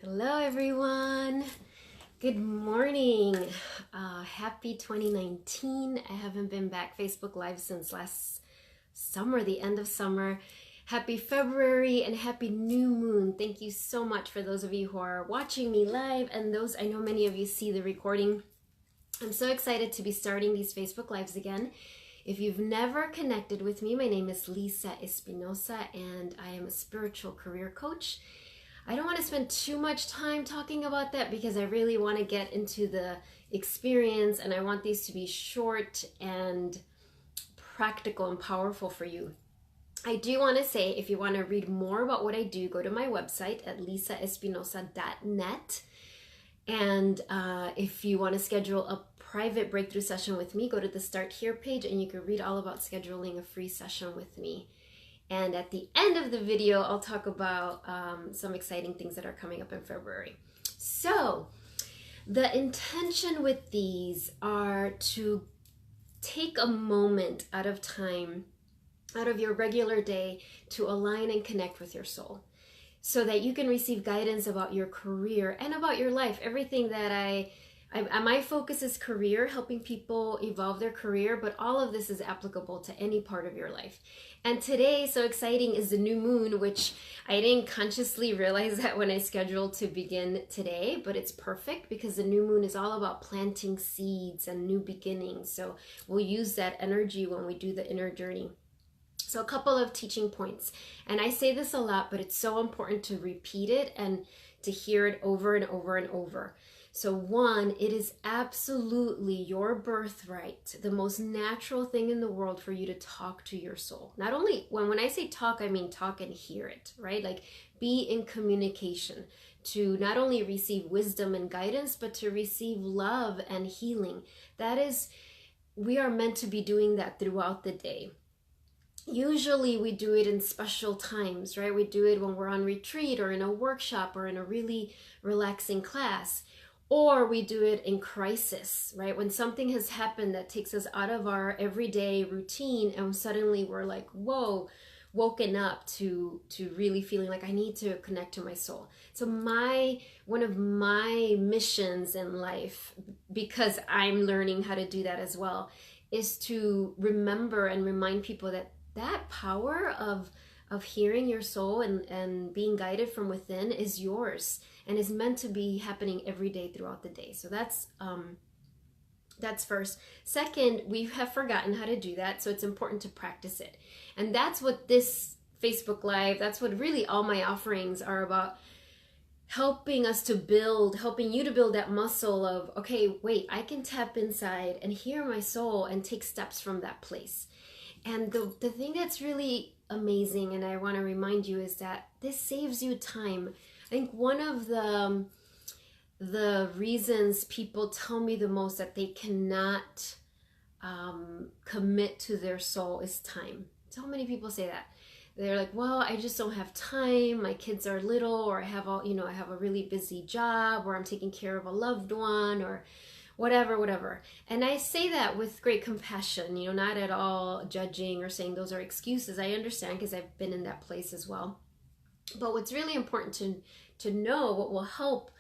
Hello, everyone. Good morning. Happy 2019. I haven't been back Facebook Live since last summer, the end of summer. Happy February and happy new moon. Thank you so much for those of you who are watching me live and those, I know many of you see the recording. I'm so excited to be starting these Facebook Lives again. If you've never connected with me, my name is Lisa Espinosa and I am a spiritual career coach. I don't want to spend too much time talking about that because I really want to get into the experience and I want these to be short and practical and powerful for you. I do want to say if you want to read more about what I do, go to my website at lisaespinosa.net. And if you want to schedule a private breakthrough session with me, go to the Start Here page and you can read all about scheduling a free session with me. And at the end of the video, I'll talk about some exciting things that are coming up in February. So the intention with these are to take a moment out of time, out of your regular day, to align and connect with your soul so that you can receive guidance about your career and about your life. Everything that my focus is career, helping people evolve their career, but all of this is applicable to any part of your life. And today, so exciting, is the new moon, which I didn't consciously realize that when I scheduled to begin today, but it's perfect because the new moon is all about planting seeds and new beginnings. So we'll use that energy when we do the inner journey. So a couple of teaching points, and I say this a lot, but it's so important to repeat it and to hear it over and over and over. So one, it is absolutely your birthright, the most natural thing in the world for you to talk to your soul. Not only, when I say talk, I mean talk and hear it, right? Like be in communication to not only receive wisdom and guidance, but to receive love and healing. We are meant to be doing that throughout the day. Usually we do it in special times, right? We do it when we're on retreat or in a workshop or in a really relaxing class. Or we do it in crisis, right? When something has happened that takes us out of our everyday routine and suddenly we're like, whoa, woken up to really feeling like I need to connect to my soul. So one of my missions in life, because I'm learning how to do that as well, is to remember and remind people that power of hearing your soul and being guided from within is yours and is meant to be happening every day throughout the day. So that's first. Second, we have forgotten how to do that, so it's important to practice it. And that's what this Facebook Live, that's what really all my offerings are about, helping you to build that muscle of, okay, wait, I can tap inside and hear my soul and take steps from that place. And the thing that's really amazing, and I want to remind you, is that this saves you time. I think one of the reasons people tell me the most that they cannot commit to their soul is time. So many people say that. They're like, well, I just don't have time. My kids are little, or I have a really busy job, or I'm taking care of a loved one, or whatever. And I say that with great compassion, not at all judging or saying those are excuses. I understand because I've been in that place as well. But what's really important to know, what will help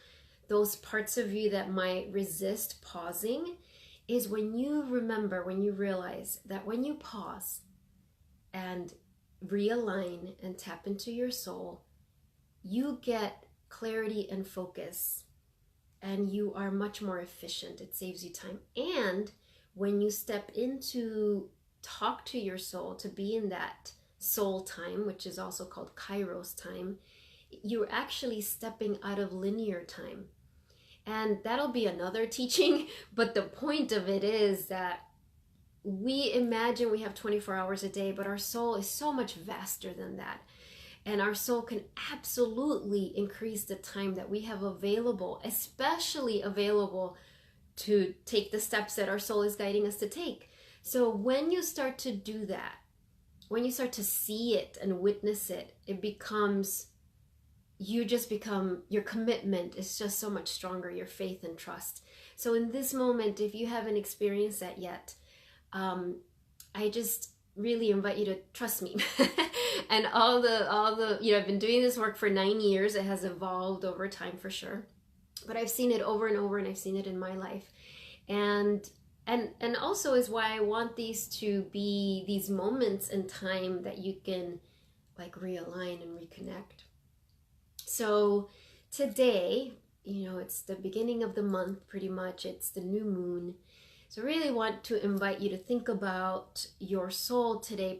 those parts of you that might resist pausing, is when you realize that when you pause and realign and tap into your soul, you get clarity and focus. And you are much more efficient. It saves you time. And when you step into talk to your soul, to be in that soul time, which is also called Kairos time, you're actually stepping out of linear time. And that'll be another teaching. But the point of it is that we imagine we have 24 hours a day, but our soul is so much vaster than that. And our soul can absolutely increase the time that we have available, especially available to take the steps that our soul is guiding us to take. So when you start to do that, when you start to see it and witness it, your commitment is just so much stronger, your faith and trust. So in this moment, if you haven't experienced that yet, I just really invite you to trust me And all the I've been doing this work for 9 years. It has evolved over time for sure, but I've seen it over and over, and I've seen it in my life. And also is why I want these to be these moments in time that you can like realign and reconnect. So today, it's the beginning of the month, pretty much. It's the new moon. So I really want to invite you to think about your soul today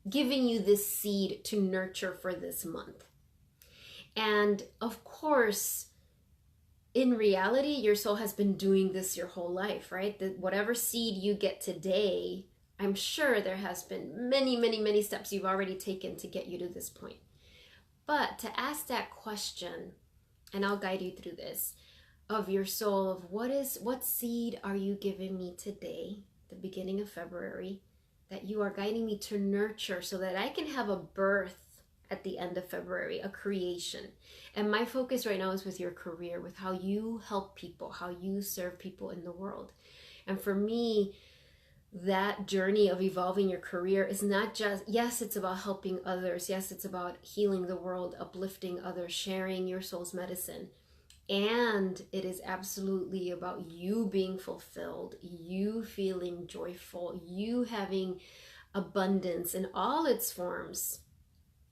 giving you this seed to nurture for this month. And of course, in reality, your soul has been doing this your whole life, right? Whatever seed you get today, I'm sure there has been many, many, many steps you've already taken to get you to this point. But to ask that question, and I'll guide you through this, of your soul, of what seed are you giving me today, the beginning of February, that you are guiding me to nurture so that I can have a birth at the end of February, a creation. And my focus right now is with your career, with how you help people, how you serve people in the world. And for me, that journey of evolving your career is not just, yes, it's about helping others. Yes, it's about healing the world, uplifting others, sharing your soul's medicine. And it is absolutely about you being fulfilled, you feeling joyful, you having abundance in all its forms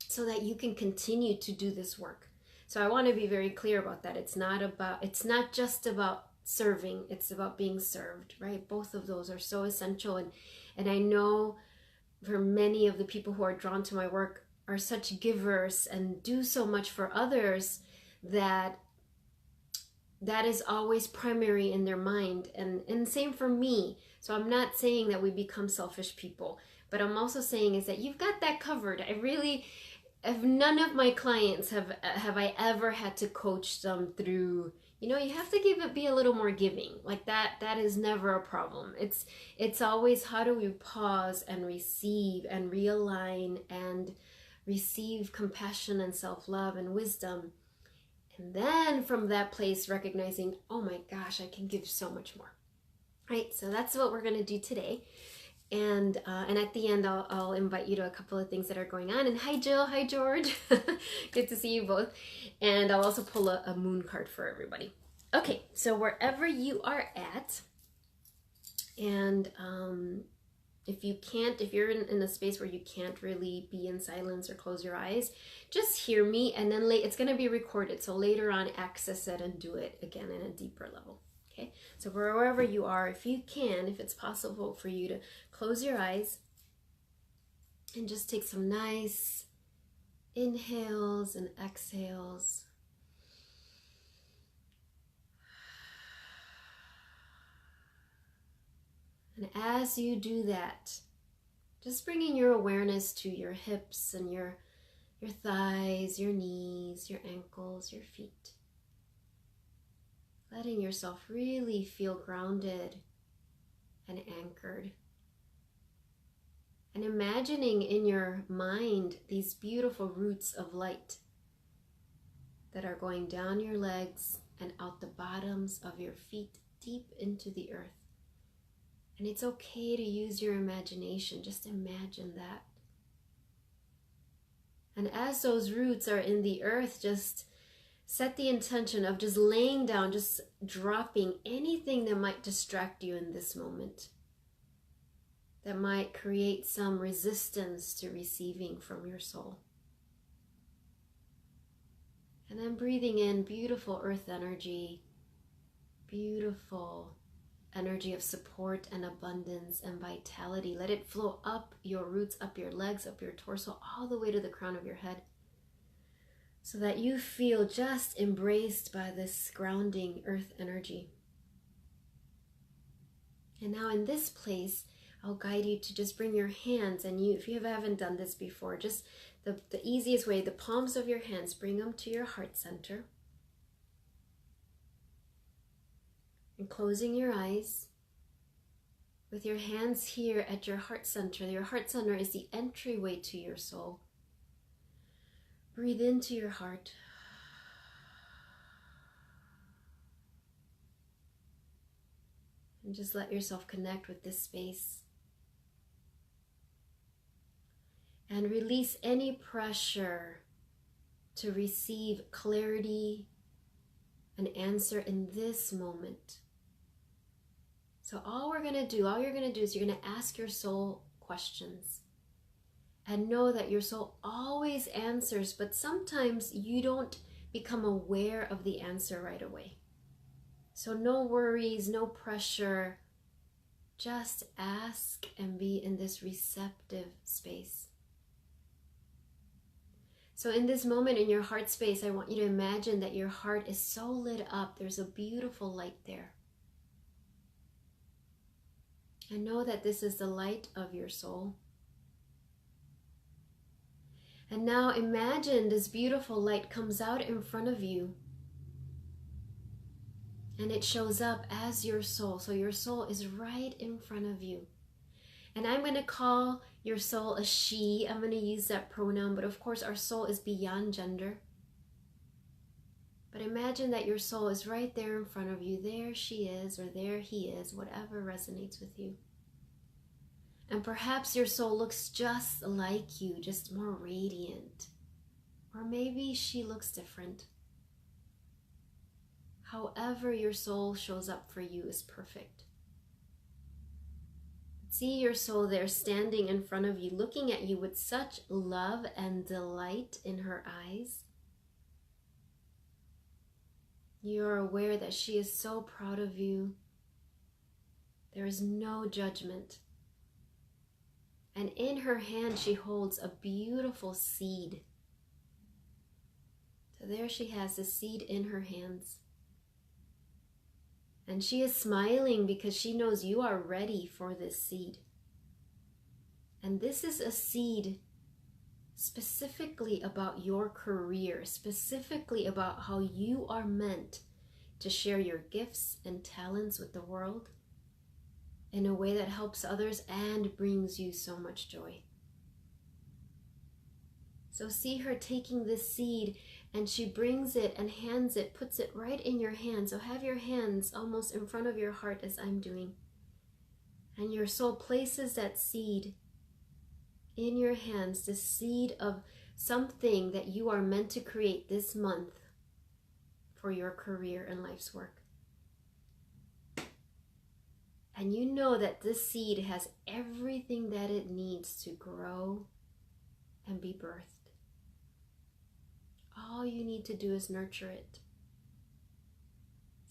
so that you can continue to do this work. So I want to be very clear about that. It's not just about serving, it's about being served, right? Both of those are so essential. And I know for many of the people who are drawn to my work are such givers and do so much for others that is always primary in their mind, and same for me. So I'm not saying that we become selfish people, but I'm also saying is that you've got that covered. None of my clients have I ever had to coach them through, you have to be a little more giving, like that is never a problem. It's always, how do we pause and receive and realign and receive compassion and self-love and wisdom. And then from that place, recognizing, oh my gosh, I can give so much more, right? So that's what we're going to do today. And at the end, I'll invite you to a couple of things that are going on. And hi, Jill. Hi, George. Good to see you both. And I'll also pull a moon card for everybody. Okay, so wherever you are at, and if you're in a space where you can't really be in silence or close your eyes, just hear me, and then it's going to be recorded. So later on, access it and do it again in a deeper level. Okay, so wherever you are, if it's possible for you to close your eyes and just take some nice inhales and exhales. And as you do that, just bringing your awareness to your hips and your thighs, your knees, your ankles, your feet. Letting yourself really feel grounded and anchored. And imagining in your mind these beautiful roots of light that are going down your legs and out the bottoms of your feet deep into the earth. And it's okay to use your imagination. Just imagine that. And as those roots are in the earth, just set the intention of just laying down, just dropping anything that might distract you in this moment, that might create some resistance to receiving from your soul. And then breathing in beautiful earth energy, beautiful energy of support and abundance and vitality. Let it flow up your roots, up your legs, up your torso, all the way to the crown of your head, so that you feel just embraced by this grounding earth energy. And now in this place, I'll guide you to just bring your hands, and if you haven't done this before, just the easiest way, the palms of your hands, bring them to your heart center. And closing your eyes, with your hands here at your heart center. Your heart center is the entryway to your soul. Breathe into your heart. And just let yourself connect with this space. And release any pressure to receive clarity, an answer in this moment. So all you're going to do is you're going to ask your soul questions. And know that your soul always answers, but sometimes you don't become aware of the answer right away. So no worries, no pressure. Just ask and be in this receptive space. So in this moment in your heart space, I want you to imagine that your heart is so lit up. There's a beautiful light there. And know that this is the light of your soul. And now imagine this beautiful light comes out in front of you. And it shows up as your soul. So your soul is right in front of you. And I'm going to call your soul a she. I'm going to use that pronoun. But of course, our soul is beyond gender. But imagine that your soul is right there in front of you. There she is, or there he is, whatever resonates with you. And perhaps your soul looks just like you, just more radiant. Or maybe she looks different. However your soul shows up for you is perfect. See your soul there standing in front of you, looking at you with such love and delight in her eyes. You're aware that she is so proud of you. There is no judgment. And in her hand, she holds a beautiful seed. So there she has the seed in her hands. And she is smiling because she knows you are ready for this seed. And this is a seed specifically about your career, specifically about how you are meant to share your gifts and talents with the world in a way that helps others and brings you so much joy. So see her taking this seed, and she brings it and hands it, puts it right in your hand. So have your hands almost in front of your heart as I'm doing. And your soul places that seed in your hands, the seed of something that you are meant to create this month for your career and life's work. And you know that this seed has everything that it needs to grow and be birthed. All you need to do is nurture it.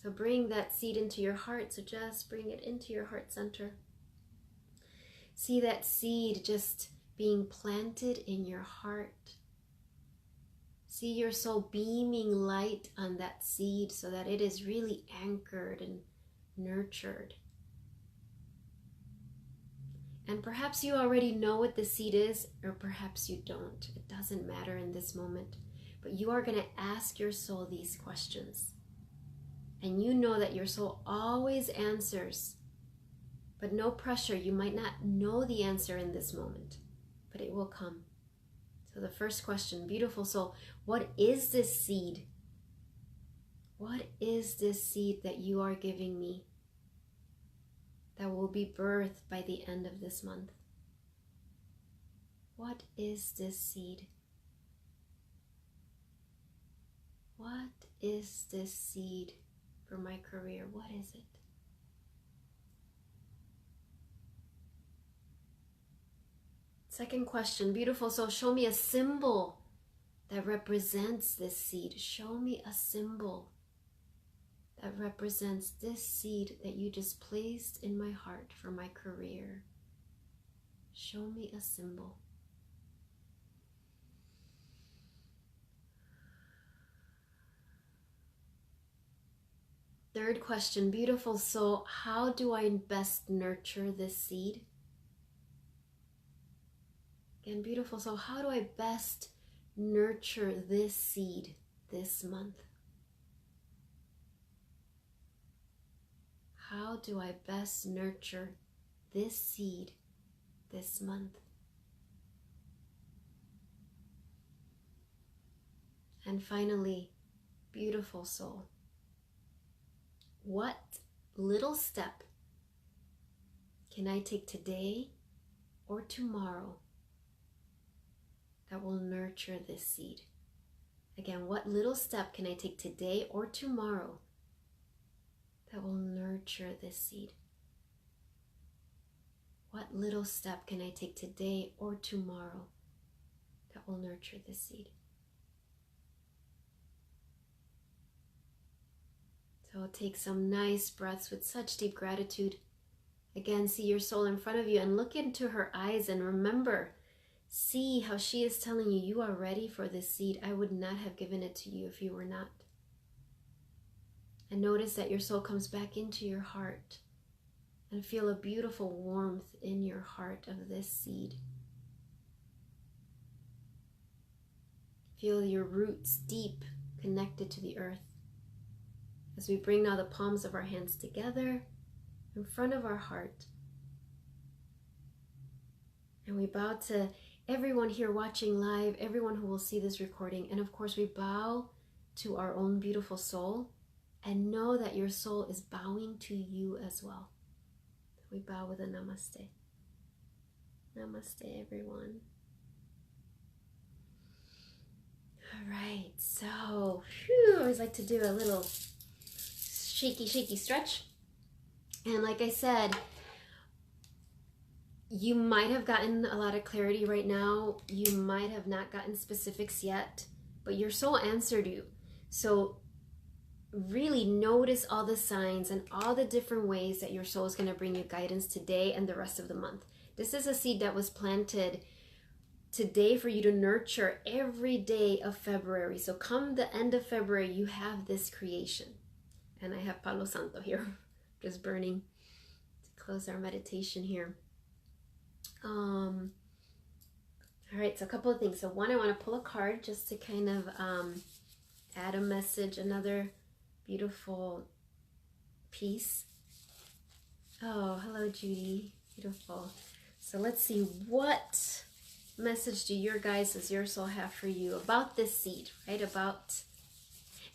So bring that seed into your heart. So just bring it into your heart center. See that seed just being planted in your heart. See your soul beaming light on that seed so that it is really anchored and nurtured. And perhaps you already know what the seed is, or perhaps you don't. It doesn't matter in this moment. But you are going to ask your soul these questions. And you know that your soul always answers. But no pressure. You might not know the answer in this moment, but it will come. So the first question, beautiful soul, what is this seed? What is this seed that you are giving me that will be birthed by the end of this month? What is this seed? What is this seed for my career? What is it? Second question, beautiful soul, show me a symbol that represents this seed. Show me a symbol that represents this seed that you just placed in my heart for my career. Show me a symbol. Third question, beautiful soul, how do I best nurture this seed? Again, beautiful soul, how do I best nurture this seed this month? How do I best nurture this seed this month? And finally, beautiful soul, what little step can I take today or tomorrow that will nurture this seed? Again, what little step can I take today or tomorrow that will nurture this seed? What little step can I take today or tomorrow that will nurture this seed? So take some nice breaths with such deep gratitude. Again, see your soul in front of you and look into her eyes and remember, see how she is telling you, you are ready for this seed. I would not have given it to you if you were not. And notice that your soul comes back into your heart and feel a beautiful warmth in your heart of this seed. Feel your roots deep connected to the earth. As we bring now the palms of our hands together in front of our heart. And we bow to everyone here watching live, everyone who will see this recording. And of course, we bow to our own beautiful soul and know that your soul is bowing to you as well. We bow with a namaste. Namaste, everyone. All right, so I always like to do a little shaky stretch. And like I said, you might have gotten a lot of clarity right now. You might have not gotten specifics yet, but your soul answered you. So really notice all the signs and all the different ways that your soul is going to bring you guidance today and the rest of the month. This is a seed that was planted today for you to nurture every day of February. So come the end of February, you have this creation. And I have Palo Santo here, just burning to close our meditation here. All right, so a couple of things. So one, I want to pull a card just to kind of add a message, another beautiful piece. Oh, hello, Judy. Beautiful. So let's see, what message do your guys, does your soul have for you about this seed, right?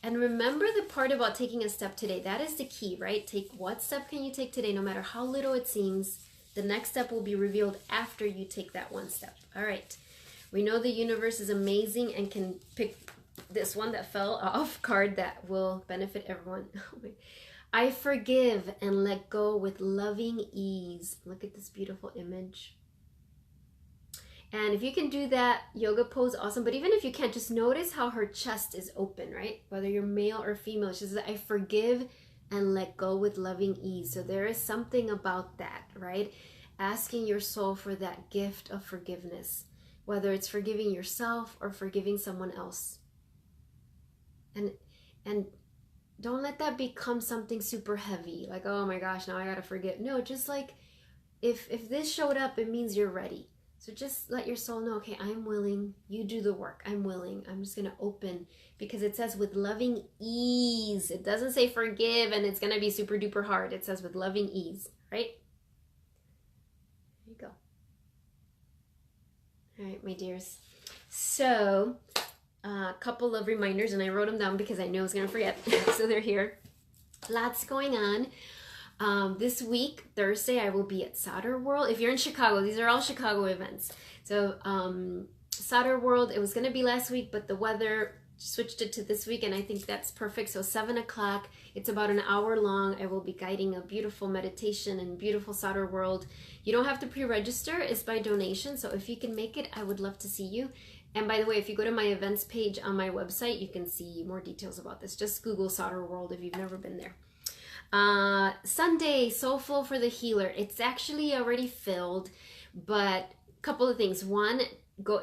And remember the part about taking a step today. That is the key, right? Take what step can you take today, no matter how little it seems. The next step will be revealed after you take that one step. All right. We know the universe is amazing and can pick this one that fell off card that will benefit everyone. I forgive and let go with loving ease. Look at this beautiful image. And if you can do that yoga pose, awesome. But even if you can't, just notice how her chest is open, right? Whether you're male or female. She says, I forgive and let go with loving ease. So there is something about that, right? Asking your soul for that gift of forgiveness, whether it's forgiving yourself or forgiving someone else. And don't let that become something super heavy. Like, oh my gosh, now I gotta forgive. No, just like, if this showed up, it means you're ready. So just let your soul know, okay, I'm willing. You do the work. I'm willing. I'm just going to open, because it says with loving ease. It doesn't say forgive and it's going to be super duper hard. It says with loving ease, right? There you go. All right, my dears. So a couple of reminders, and I wrote them down because I knew I was going to forget. So they're here. Lots going on. This week, Thursday, I will be at Solder World. If you're in Chicago, these are all Chicago events. So Solder World, it was going to be last week, but the weather switched it to this week, and I think that's perfect. So 7 o'clock, it's about an hour long. I will be guiding a beautiful meditation in beautiful Solder World. You don't have to pre-register. It's by donation. So if you can make it, I would love to see you. And by the way, if you go to my events page on my website, you can see more details about this. Just Google Solder World if you've never been there. Sunday, Soulful for the Healer. It's actually already filled, but a couple of things. One,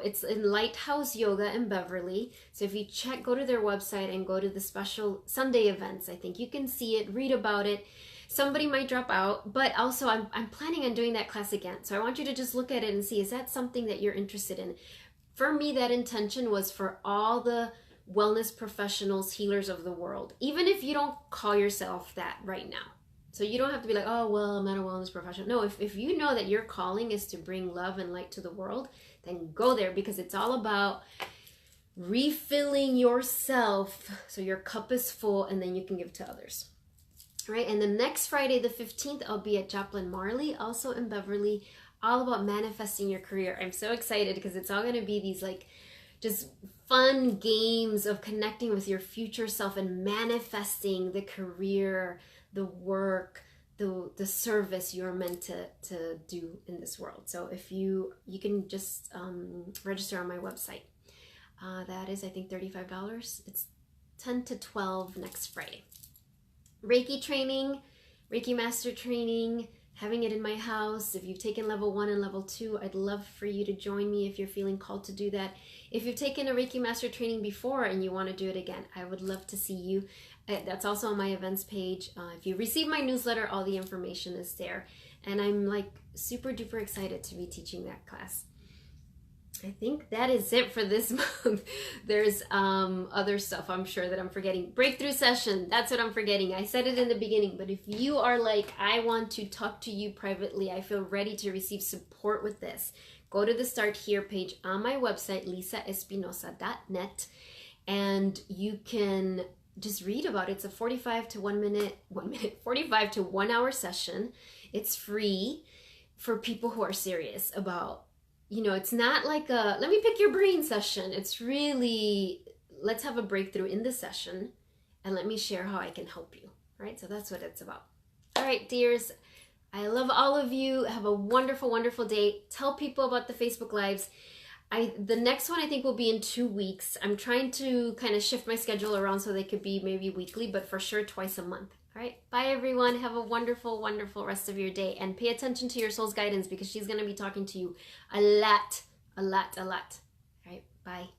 it's in Lighthouse Yoga in Beverly. So if you go to their website and go to the special Sunday events, I think you can see it, read about it. Somebody might drop out, but also I'm planning on doing that class again. So I want you to just look at it and see, is that something that you're interested in? For me, that intention was for all the wellness professionals, healers of the world, even if you don't call yourself that right now. So you don't have to be like, oh, well, I'm not a wellness professional. No, if you know that your calling is to bring love and light to the world, then go there, because it's all about refilling yourself so your cup is full and then you can give to others. Right? And the next Friday, the 15th, I'll be at Joplin Marley, also in Beverly, all about manifesting your career. I'm so excited because it's all going to be these like just fun games of connecting with your future self and manifesting the career, the work, the service you're meant to do in this world. So if you can just register on my website. That is, I think, $35. It's 10 to 12 next Friday. Reiki training, Reiki master training, having it in my house. If you've taken level 1 and level 2, I'd love for you to join me if you're feeling called to do that. If you've taken a Reiki master training before and you want to do it again, I would love to see you. That's also on my events page. If you receive my newsletter, all the information is there. And I'm like super duper excited to be teaching that class. I think that is it for this month. There's other stuff I'm sure that I'm forgetting. Breakthrough session, that's what I'm forgetting. I said it in the beginning, but if you are like, I want to talk to you privately, I feel ready to receive support with this, go to the Start Here page on my website, lisaespinosa.net, and you can just read about it. It's a 45 to 1 hour session. It's free for people who are serious about, you know, it's not like a, let me pick your brain session. It's really, let's have a breakthrough in the session and let me share how I can help you, right? So that's what it's about. All right, dears, I love all of you. Have a wonderful, wonderful day. Tell people about the Facebook Lives. The next one I think will be in 2 weeks. I'm trying to kind of shift my schedule around so they could be maybe weekly, but for sure twice a month. All right, bye everyone. Have a wonderful, wonderful rest of your day, and pay attention to your soul's guidance because she's going to be talking to you a lot. All right, bye.